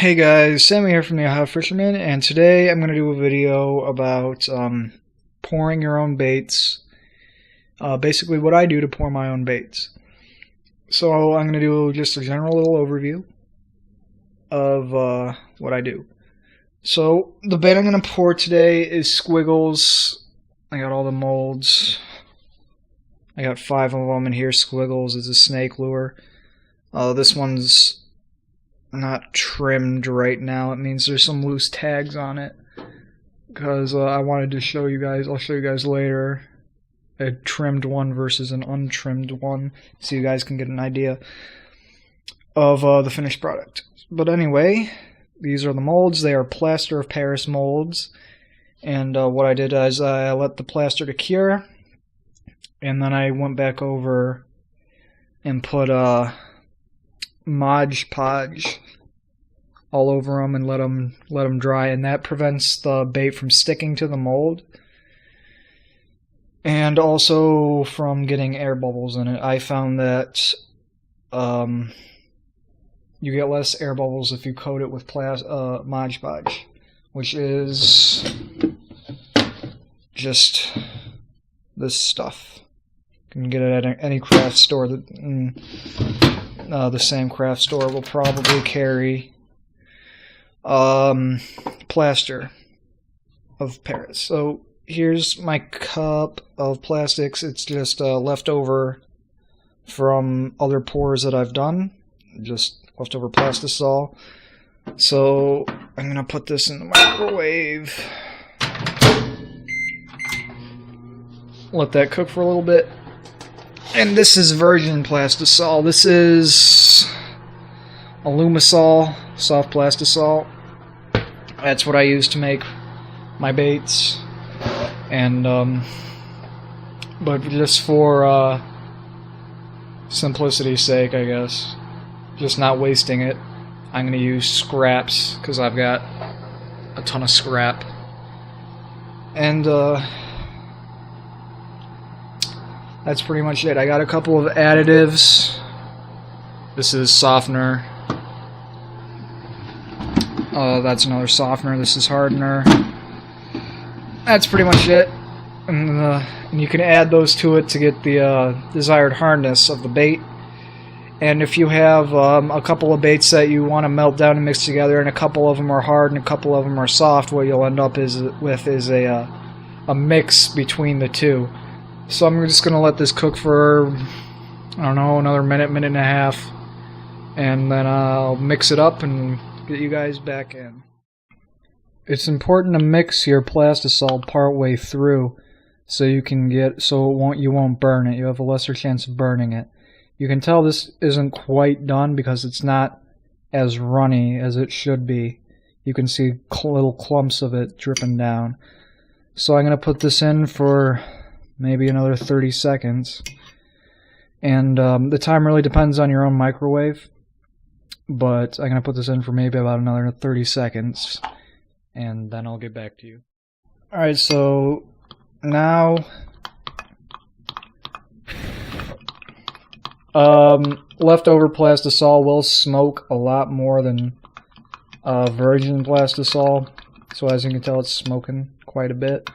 Hey guys, Sammy here from the Ohio Fisherman, and today I'm going to do a video about pouring your own baits. Basically what I do to pour my own baits. So I'm going to do just a general little overview of what I do. So the bait I'm going to pour today is Squiggles. I got all the molds. I got 5 of them in here. Squiggles is a snake lure. This one's not trimmed right now. It means there's some loose tags on it because I wanted to show you guys. I'll show you guys later a trimmed one versus an untrimmed one so you guys can get an idea of the finished product. But anyway, these are the molds. They are plaster of Paris molds, and what I did is I let the plaster to cure, and then I went back over and put Mod Podge all over them and let them dry, and that prevents the bait from sticking to the mold and also from getting air bubbles in it. I found that you get less air bubbles if you coat it with Mod Podge, which is just this stuff. You can get it at any craft store. The same craft store will probably carry plaster of Paris. So here's my cup of plastics. It's just leftover from other pours that I've done, just leftover plastisol. So I'm gonna put this in the microwave, let that cook for a little bit. And this is virgin plastisol. This is Alumisol, soft plastisol. That's what I use to make my baits. And but just for simplicity's sake, I guess, just not wasting it, I'm gonna use scraps because I've got a ton of scrap. And that's pretty much it. I got a couple of additives. This is softener. That's another softener. This is hardener. That's pretty much it. And you can add those to it to get the desired hardness of the bait. And if you have a couple of baits that you want to melt down and mix together, and a couple of them are hard and a couple of them are soft, what you'll end up with is a mix between the two. So I'm just going to let this cook for, I don't know, another minute and a half, and then I'll mix it up and get you guys back in. It's important to mix your plastisol part way through so you won't burn it. You have a lesser chance of burning it. You can tell this isn't quite done because it's not as runny as it should be. You can see little clumps of it dripping down. So I'm going to put this in for maybe another 30 seconds. And the time really depends on your own microwave. But I'm going to put this in for maybe about another 30 seconds. And then I'll get back to you. Alright, so now leftover plastisol will smoke a lot more than virgin plastisol. So as you can tell, it's smoking quite a bit.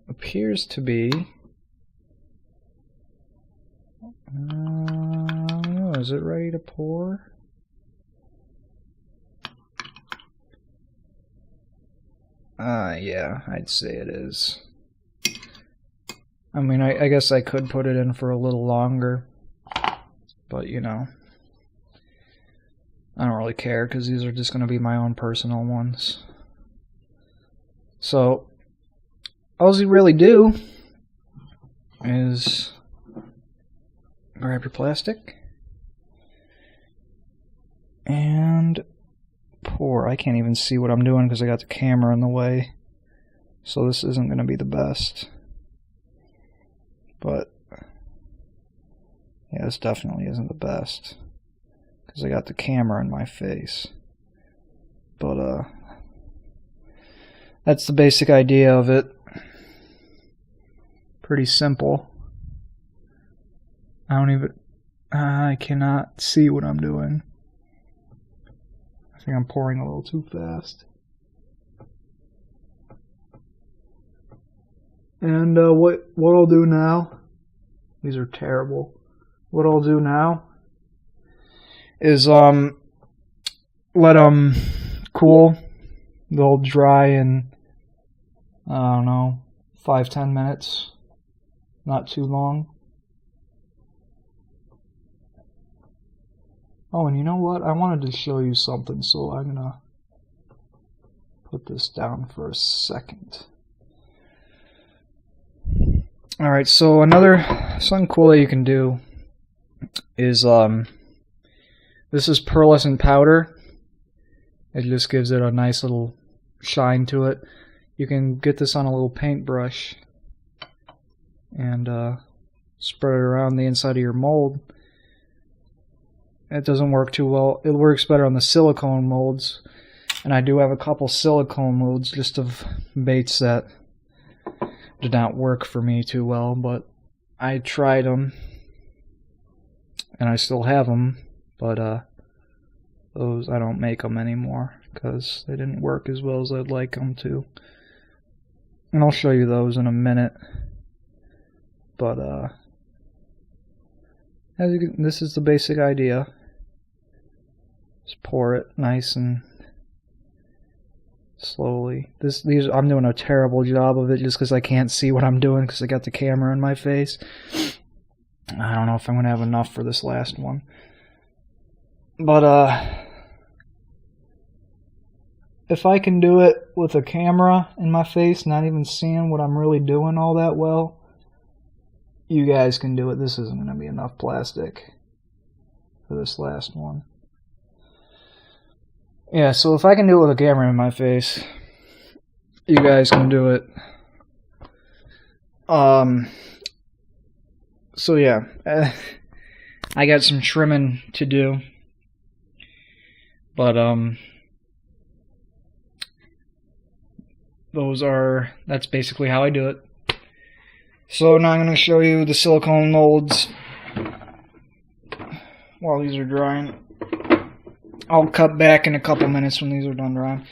Appears to be. Is it ready to pour? Yeah, I'd say it is. I mean, I guess I could put it in for a little longer, but you know, I don't really care because these are just going to be my own personal ones. So all you really do is grab your plastic and pour. I can't even see what I'm doing because I got the camera in the way, so this isn't going to be the best. But yeah, this definitely isn't the best because I got the camera in my face. But that's the basic idea of it. Pretty simple. I cannot see what I'm doing. I think I'm pouring a little too fast. And what I'll do now, these are terrible. What I'll do now is let them cool. They'll dry in, I don't know, 5-10 minutes. Not too long. Oh, and you know what? I wanted to show you something, so I'm gonna put this down for a second. Alright, so something cool that you can do is, this is pearlescent powder. It just gives it a nice little shine to it. You can get this on a little paintbrush and spread it around the inside of your mold. It doesn't work too well. It works better on the silicone molds, and I do have a couple silicone molds just of baits that did not work for me too well, but I tried them and I still have them, but those I don't make them anymore because they didn't work as well as I'd like them to, and I'll show you those in a minute. But this is the basic idea. Just pour it nice and slowly. I'm doing a terrible job of it just because I can't see what I'm doing because I got the camera in my face. I don't know if I'm going to have enough for this last one. But if I can do it with a camera in my face, not even seeing what I'm really doing all that well, you guys can do it. This isn't going to be enough plastic for this last one. Yeah, so if I can do it with a camera in my face, you guys can do it. So yeah, I got some trimming to do, but that's basically how I do it. So now I'm going to show you the silicone molds while these are drying. I'll cut back in a couple minutes when these are done drying.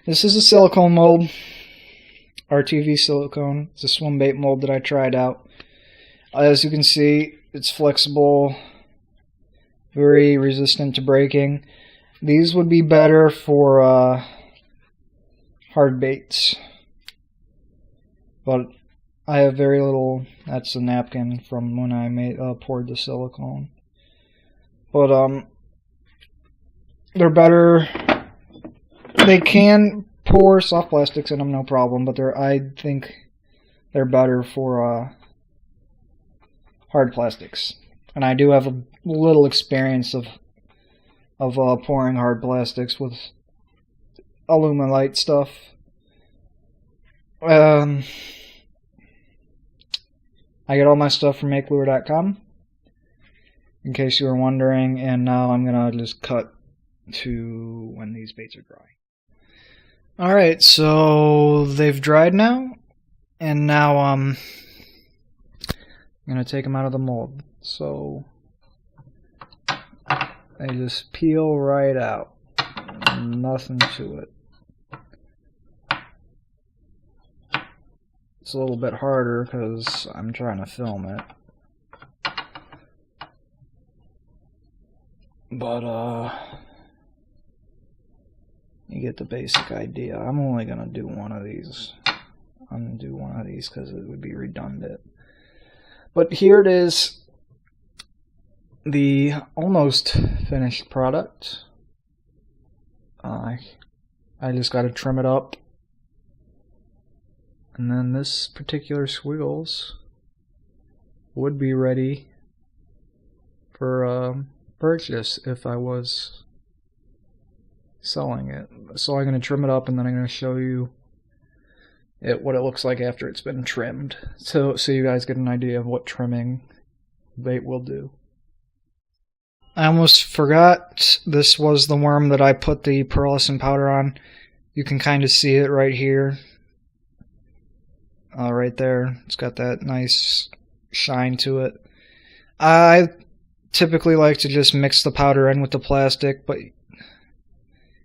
This is a silicone mold, RTV silicone. It's a swim bait mold that I tried out. As you can see, it's flexible, very resistant to breaking. These would be better for hard baits, but I have very little. That's a napkin from when I poured the silicone. But they're better. They can pour soft plastics in them, no problem. But I think they're better for hard plastics. And I do have a little experience of pouring hard plastics with Alumilite stuff. I get all my stuff from makelure.com, in case you were wondering, and now I'm gonna just cut to when these baits are dry. Alright, so they've dried now, and now I'm gonna take them out of the mold. So they just peel right out. Nothing to it. It's a little bit harder because I'm trying to film it. But you get the basic idea. I'm only gonna do one of these. I'm gonna do one of these because it would be redundant. But here it is, the almost finished product. I just got to trim it up, and then this particular Squiggles would be ready for purchase if I was selling it. So I'm going to trim it up, and then I'm going to show you what it looks like after it's been trimmed, so you guys get an idea of what trimming bait will do. I almost forgot, this was the worm that I put the pearlescent powder on. You can kind of see it right here. Right there. It's got that nice shine to it. I typically like to just mix the powder in with the plastic, but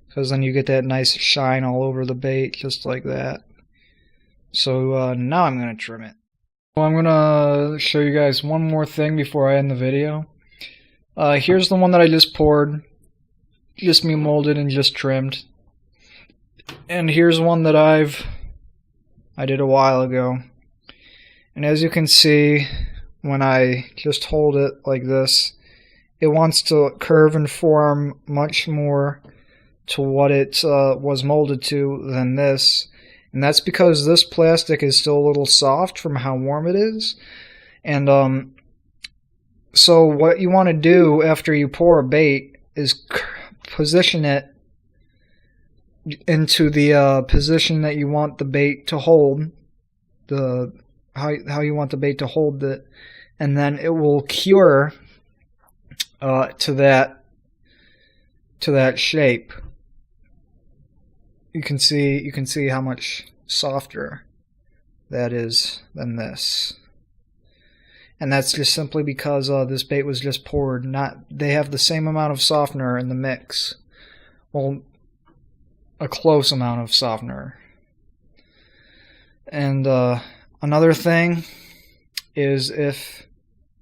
because then you get that nice shine all over the bait, just like that. So now I'm going to trim it. So I'm going to show you guys one more thing before I end the video. Here's the one that I just poured, just me molded and just trimmed. And here's one that I did a while ago. And as you can see, when I just hold it like this, it wants to curve and form much more to what it was molded to than this. And that's because this plastic is still a little soft from how warm it is. And so what you want to do after you pour a bait is position it into the position that you want the bait to hold, how you want the bait to hold it, and then it will cure to that shape. You can see how much softer that is than this. And that's just simply because this bait was just poured. They have the same amount of softener in the mix. Well, a close amount of softener. And another thing is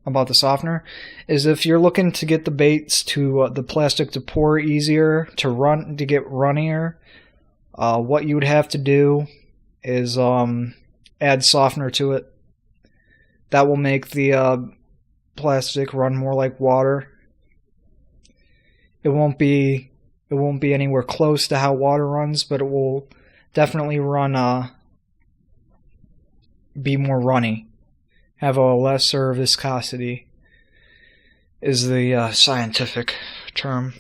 about the softener is if you're looking to get the baits to the plastic to pour easier, to get runnier, what you would have to do is add softener to it. That will make the plastic run more like water. It won't be anywhere close to how water runs, but it will definitely run be more runny, have a lesser viscosity is the scientific term.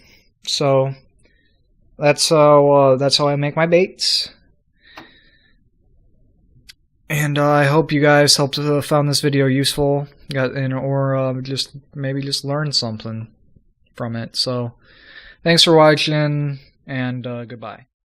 So that's how I make my baits. And I hope you guys found this video useful, or just learned something from it. So thanks for watching, and goodbye.